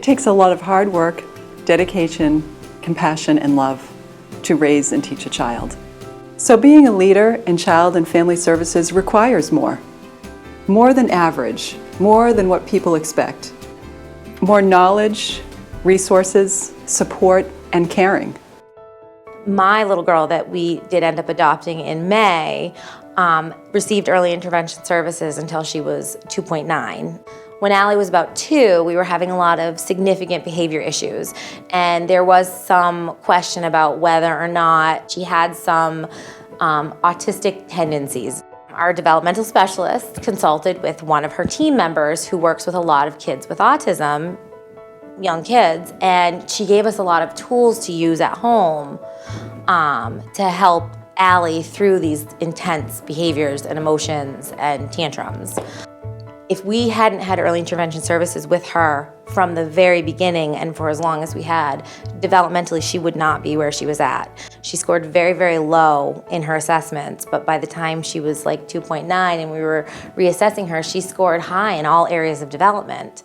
It takes a lot of hard work, dedication, compassion, and love to raise and teach a child. So being a leader in child and family services requires more. More than average, more than what people expect. More knowledge, resources, support, and caring. My little girl that we did end up adopting in May received early intervention services until she was 2.9. When Allie was about 2, we were having a lot of significant behavior issues, and there was some question about whether or not she had some autistic tendencies. Our developmental specialist consulted with one of her team members who works with a lot of kids with autism, young kids, and she gave us a lot of tools to use at home to help Allie through these intense behaviors and emotions and tantrums. If we hadn't had early intervention services with her from the very beginning and for as long as we had, developmentally she would not be where she was at. She scored very, very low in her assessments, but by the time she was like 2.9 and we were reassessing her, she scored high in all areas of development.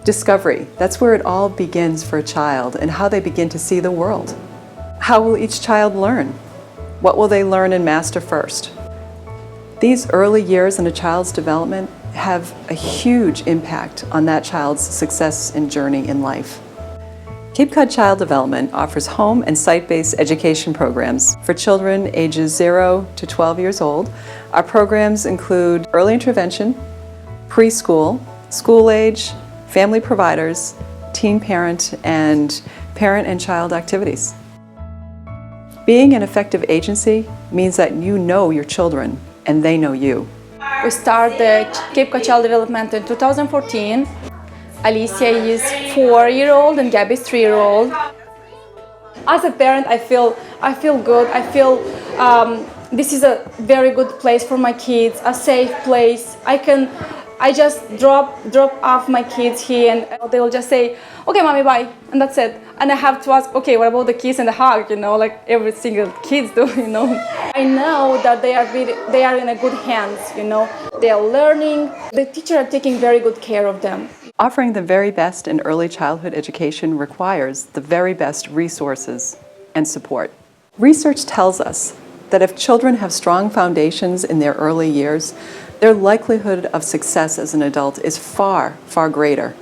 Discovery, that's where it all begins for a child and how they begin to see the world. How will each child learn? What will they learn and master first? These early years in a child's development have a huge impact on that child's success and journey in life. Cape Cod Child Development offers home and site-based education programs for children ages 0 to 12 years old. Our programs include early intervention, preschool, school age, family providers, teen parent and child activities. Being an effective agency means that you know your children and they know you. We started Cape Cod Child Development in 2014. Alicia is 4-year-old and Gabby is 3-year-old. As a parent, I feel good. I feel this is a very good place for my kids, a safe place. I just drop off my kids here and they will just say, okay, mommy, bye, and that's it. And I have to ask, okay, what about the kiss and the hug, like every single kids do, I know that they are in a good hands, They are learning. The teachers are taking very good care of them. Offering the very best in early childhood education requires the very best resources and support. Research tells us that if children have strong foundations in their early years, their likelihood of success as an adult is far, far greater.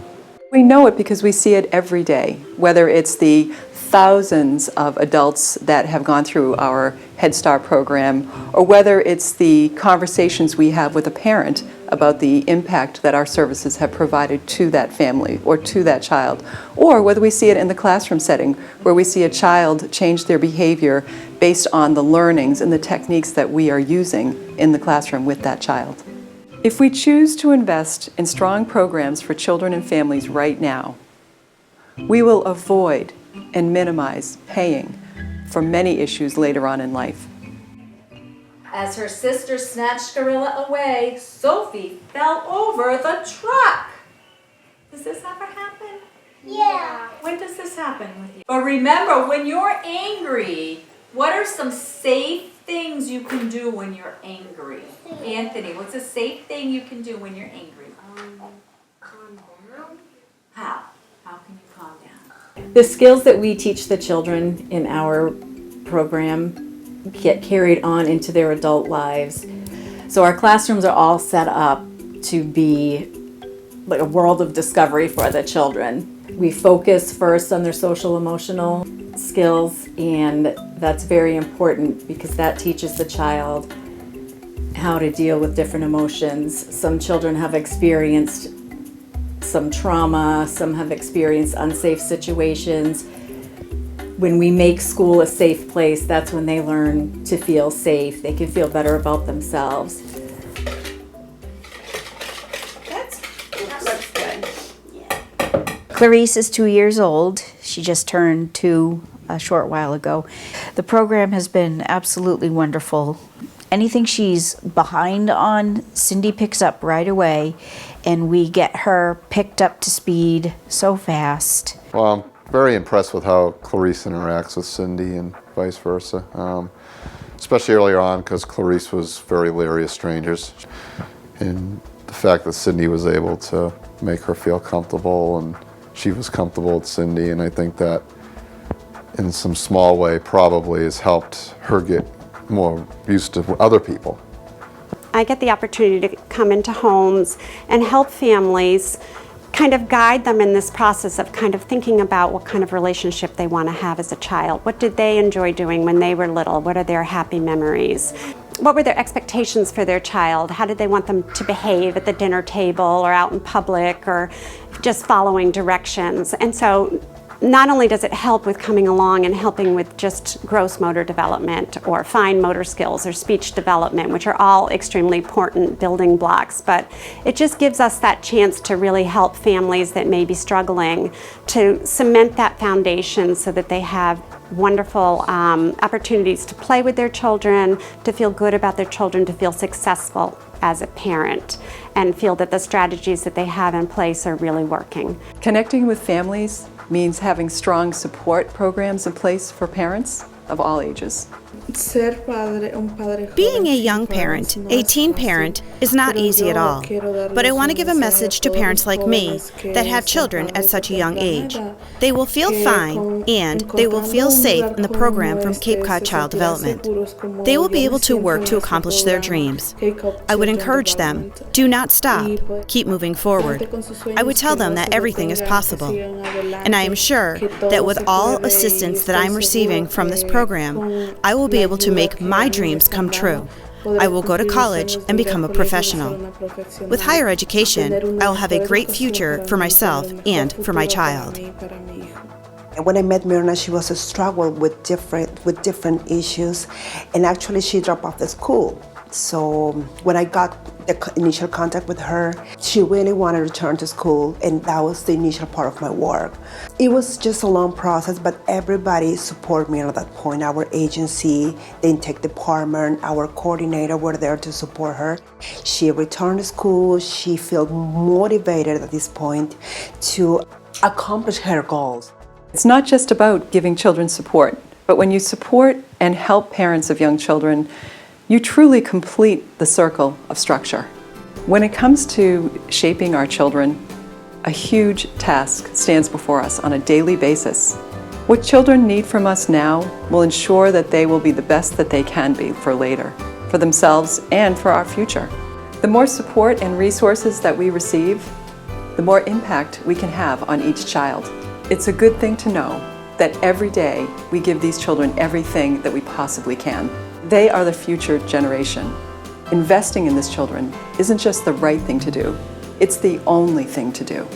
We know it because we see it every day, whether it's the thousands of adults that have gone through our Head Start program, or whether it's the conversations we have with a parent about the impact that our services have provided to that family or to that child, or whether we see it in the classroom setting, where we see a child change their behavior based on the learnings and the techniques that we are using in the classroom with that child. If we choose to invest in strong programs for children and families right now, we will avoid and minimize paying for many issues later on in life. As her sister snatched Gorilla away, Sophie fell over the truck. Does this ever happen? Yeah. When does this happen with you? But remember, when you're angry, what are some safe things you can do when you're angry? Anthony, what's a safe thing you can do when you're angry? Calm down. How? How can you calm down? The skills that we teach the children in our program get carried on into their adult lives. So our classrooms are all set up to be like a world of discovery for the children. We focus first on their social emotional skills, and that's very important because that teaches the child how to deal with different emotions. Some children have experienced some trauma, some have experienced unsafe situations. When we make school a safe place, that's when they learn to feel safe. They can feel better about themselves. That's good. Clarice is 2 years old. She just turned 2 a short while ago. The program has been absolutely wonderful. Anything she's behind on, Cindy picks up right away, and we get her picked up to speed so fast. Well, I'm very impressed with how Clarice interacts with Cindy and vice versa, especially earlier on because Clarice was very leery of strangers. And the fact that Cindy was able to make her feel comfortable, and she was comfortable with Cindy, and I think that in some small way probably has helped her get more used to other people. I get the opportunity to come into homes and help families kind of guide them in this process of kind of thinking about what kind of relationship they want to have as a child. What did they enjoy doing when they were little? What are their happy memories? What were their expectations for their child? How did they want them to behave at the dinner table or out in public or just following directions? And so not only does it help with coming along and helping with just gross motor development or fine motor skills or speech development, which are all extremely important building blocks, but it just gives us that chance to really help families that may be struggling to cement that foundation so that they have wonderful opportunities to play with their children, to feel good about their children, to feel successful as a parent, and feel that the strategies that they have in place are really working. Connecting with families means having strong support programs in place for parents of all ages. Being a young parent, a teen parent, is not easy at all. But I want to give a message to parents like me that have children at such a young age. They will feel fine and they will feel safe in the program from Cape Cod Child Development. They will be able to work to accomplish their dreams. I would encourage them, do not stop, keep moving forward. I would tell them that everything is possible. And I am sure that with all assistance that I'm receiving from this program, I will be able to make my dreams come true. I will go to college and become a professional. With higher education, I will have a great future for myself and for my child. When I met Myrna, she was a struggle with different issues, and actually she dropped off the school. So when I got the initial contact with her, she really wanted to return to school, and that was the initial part of my work. It was just a long process, but everybody supported me at that point. Our agency, the intake department, our coordinator were there to support her. She returned to school. She felt motivated at this point to accomplish her goals. It's not just about giving children support, but when you support and help parents of young children, you truly complete the circle of structure. When it comes to shaping our children, a huge task stands before us on a daily basis. What children need from us now will ensure that they will be the best that they can be for later, for themselves and for our future. The more support and resources that we receive, the more impact we can have on each child. It's a good thing to know that every day we give these children everything that we possibly can. They are the future generation. Investing in these children isn't just the right thing to do, it's the only thing to do.